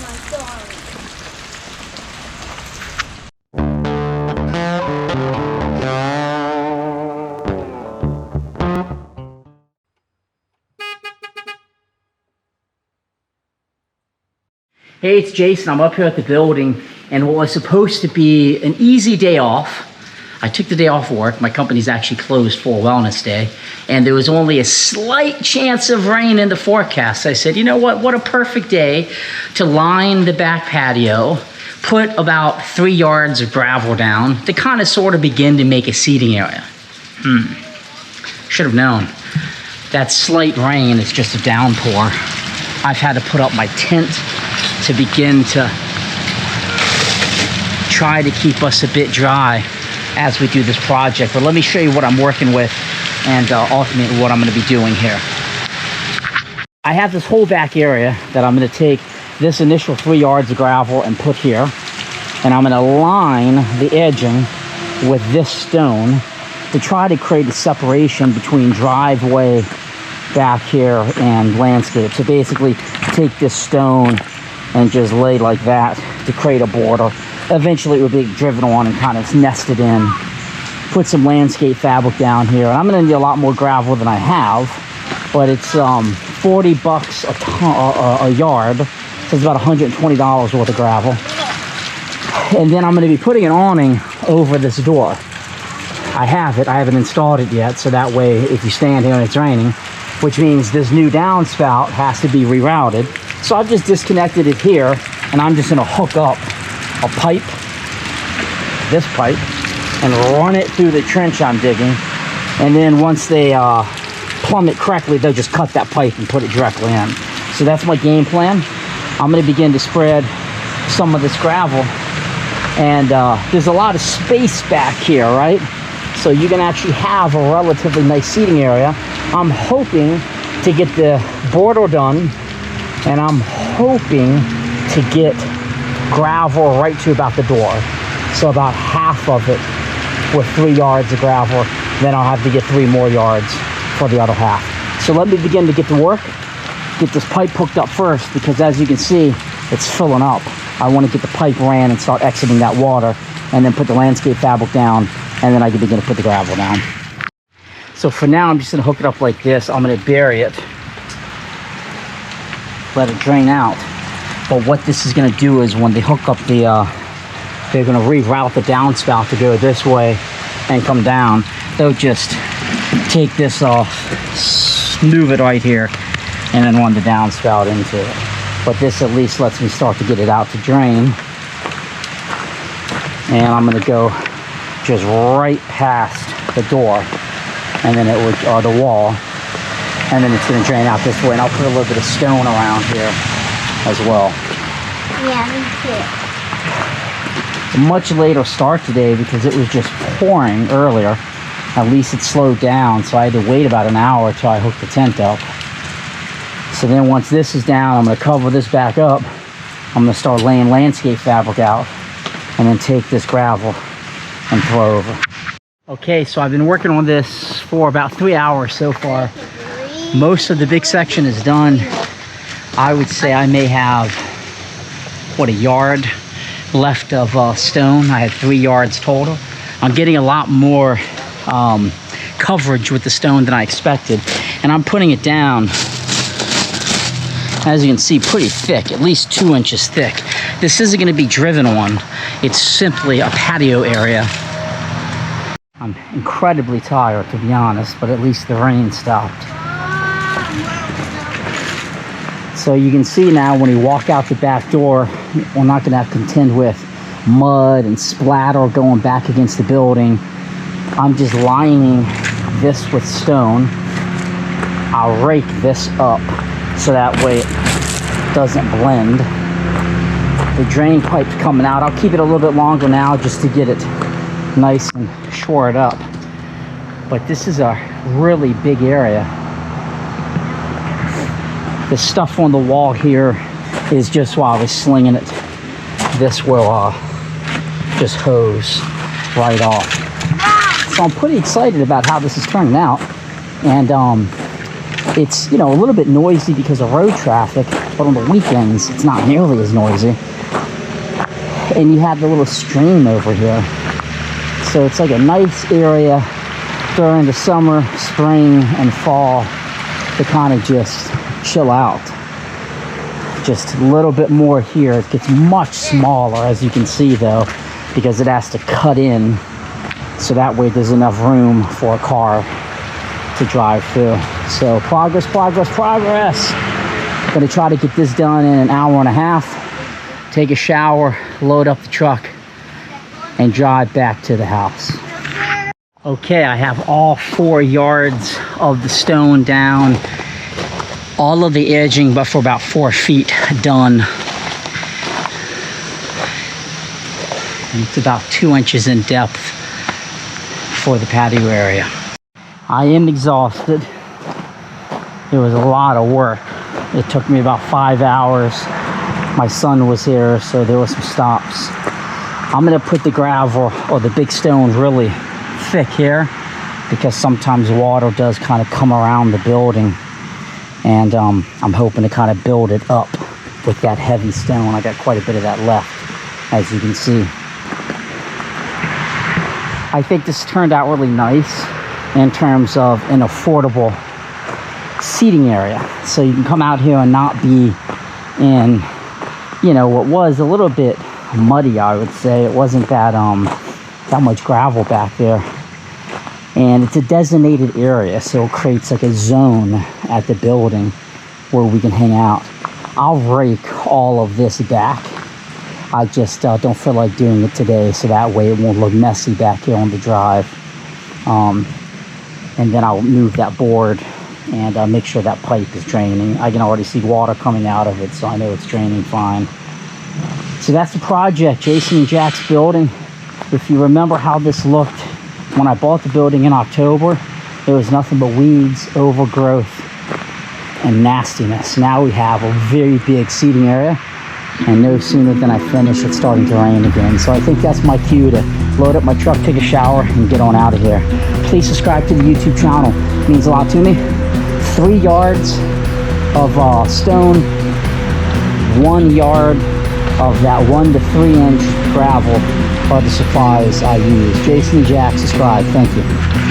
my darling. Hey, it's Jason. I'm up here at the building, and what was supposed to be an easy day off, I took the day off work. My company's actually closed for Wellness Day, and there was only a slight chance of rain in the forecast. I said, you know what a perfect day to line the back patio, put about 3 yards of gravel down to kind of sort of begin to make a seating area. Should have known. That slight rain is just a downpour. I've had to put up my tent to begin to try to keep us a bit dry as we do this project. But let me show you what I'm working with and ultimately what I'm going to be doing here. I have this whole back area that I'm going to take this initial 3 yards of gravel and put here, and I'm going to line the edging with this stone to try to create a separation between driveway back here and landscape. So basically take this stone and just lay like that to create a border. Eventually it will be driven on and kind of nested in. Put some landscape fabric down here. And I'm gonna need a lot more gravel than I have, but it's $40 a yard. So it's about $120 worth of gravel. And then I'm gonna be putting an awning over this door. I haven't installed it yet, so that way if you stand here and it's raining, which means this new downspout has to be rerouted. So I've just disconnected it here, and I'm just gonna hook up a pipe, this pipe, and run it through the trench I'm digging. And then once they plumb it correctly, they'll just cut that pipe and put it directly in. So that's my game plan. I'm gonna begin to spread some of this gravel. And there's a lot of space back here, right? So you can actually have a relatively nice seating area. I'm hoping to get the border done, and I'm hoping to get gravel right to about the door. So about half of it with 3 yards of gravel. Then I'll have to get 3 more yards for the other half. So let me begin to get to work. Get this pipe hooked up first, because as you can see, it's filling up. I want to get the pipe ran and start exiting that water, and then put the landscape fabric down, and then I can begin to put the gravel down. So for now, I'm just gonna hook it up like this. I'm gonna bury it, let it drain out. But what this is gonna do is when they hook up the, they're gonna reroute the downspout to go this way and come down. They'll just take this off, move it right here, and then run the downspout into it. But this at least lets me start to get it out to drain. And I'm gonna go just right past the door, and then it would, or the wall, and then it's gonna drain out this way. And I'll put a little bit of stone around here as well. Yeah, me too. A much later start today because it was just pouring earlier. At least it slowed down, so I had to wait about an hour till I hooked the tent up. So then once this is down, I'm gonna cover this back up. I'm gonna start laying landscape fabric out, and then take this gravel and throw over. Okay, so I've been working on this for about 3 hours so far. Most of the big section is done. I would say I may have, what, a yard left of stone. I had 3 yards total. I'm getting a lot more coverage with the stone than I expected, and I'm putting it down, as you can see, pretty thick, at least 2 inches thick. This isn't going to be driven on. It's simply a patio area. I'm incredibly tired, to be honest, but at least the rain stopped. So you can see now when you walk out the back door, we're not going to have to contend with mud and splatter going back against the building. I'm just lining this with stone. I'll rake this up so that way it doesn't blend. The drain pipe's coming out. I'll keep it a little bit longer now just to get it nice and shored up. But this is a really big area. The stuff on the wall here is just while I was slinging it. This will just hose right off. So I'm pretty excited about how this is turning out. And It's, you know, a little bit noisy because of road traffic, but on the weekends, it's not nearly as noisy. And you have the little stream over here. So it's like a nice area during the summer, spring, and fall to kind of just chill out. Just a little bit more here. It gets much smaller, as you can see, though, because it has to cut in. So that way there's enough room for a car to drive through. So progress. Gonna try to get this done in an hour and a half. Take a shower, load up the truck, and drive back to the house. Okay, I have all 4 yards of the stone down. All of the edging, but for about 4 feet done. And it's about 2 inches in depth for the patio area. I am exhausted. It was a lot of work. It took me about 5 hours. My son was here, so there were some stops. I'm gonna put the gravel or the big stone really thick here because sometimes water does kind of come around the building. And I'm hoping to kind of build it up with that heavy stone. I got quite a bit of that left, as you can see. I think this turned out really nice in terms of an affordable seating area. So you can come out here and not be in, you know, what was a little bit muddy, I would say. It wasn't that much gravel back there. And it's a designated area, so it creates like a zone at the building where we can hang out. I'll rake all of this back. I just don't feel like doing it today, so that way it won't look messy back here on the drive. And then I'll move that board and make sure that pipe is draining. I can already see water coming out of it, so I know it's draining fine. So that's the project, Jason and Jack's building. If you remember how this looked when I bought the building in October, there was nothing but weeds, overgrowth, and nastiness. Now we have a very big seating area, and no sooner than I finish, it's starting to rain again. So I think that's my cue to load up my truck, take a shower, and get on out of here. Please subscribe to the YouTube channel. It means a lot to me. 3 yards of stone, 1 yard of that 1 to 3 inch gravel are the supplies I use. Jason and Jack, subscribe. Thank you.